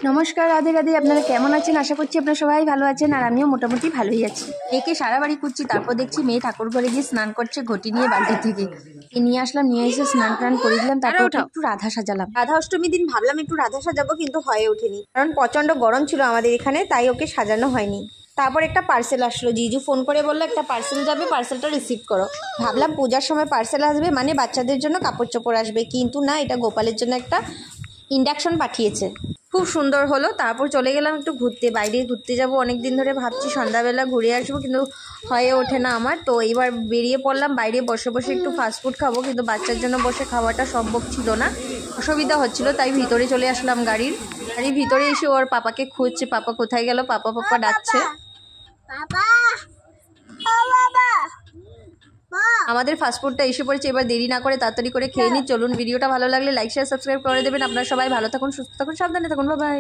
নমস্কার, রাধে রাধে। আপনারা কেমন আছেন? আশা করছি আপনারা সবাই ভালো আছেন, আর আমিও মোটামুটি ভালোই আছি। মেয়েকে সারা বাড়ি করছি, তারপর দেখছি মেয়ে ঠাকুর ঘরে গিয়ে স্নান করছে ঘটি নিয়ে বালতি থেকে। নিয়ে আসলাম, নিয়ে এসে স্নান টান করে দিলাম, তারপর একটু রাধা সাজালাম। রাধা অষ্টমী দিন ভাবলাম একটু রাধা সাজাবো, কিন্তু হয়ে ওঠেনি, কারণ প্রচন্ড গরম ছিল আমাদের এখানে, তাই ওকে সাজানো হয়নি। তারপর একটা পার্সেল আসলো, জিজু ফোন করে বললো একটা পার্সেল যাবে, পার্সেলটা রিসিভ করো। ভাবলাম পূজার সময় পার্সেল আসবে মানে বাচ্চাদের জন্য কাপড় চোপড় আসবে, কিন্তু না, এটা গোপালের জন্য একটা ইন্ডাকশন পাঠিয়েছে। খুব সুন্দর হলো। তারপর চলে গেলাম একটু ঘুরতে, বাইরে ঘুরতে যাব। অনেক দিন ধরে ভাবছি সন্ধ্যাবেলা ঘুরে আসবো, কিন্তু হয়ে ওঠে না আমার। তো এইবার বেরিয়ে পড়লাম, বাইরে বসে বসে একটু ফাস্টফুড খাবো, কিন্তু বাচ্চার জন্য বসে খাওয়াটা সম্ভব ছিল না, অসুবিধা হচ্ছিল, তাই ভিতরে চলে আসলাম। গাড়ির ভিতরে এসে ওর পাপাকে খুঁজছে, পাপা কোথায় গেল, পাপা পাপা ডাকছে। আমাদের ফাস্টফুডটা এসে পড়েছে, এবার দেরি না করে তাড়াতাড়ি করে খেয়ে নিই। চলুন, ভিডিওটা ভালো লাগলে লাইক শেয়ার সাবস্ক্রাইব করে দেবেন। আপনারা সবাই ভালো থাকুন, সুস্থ থাকুন, সাবধানে থাকুন, বাই বাই।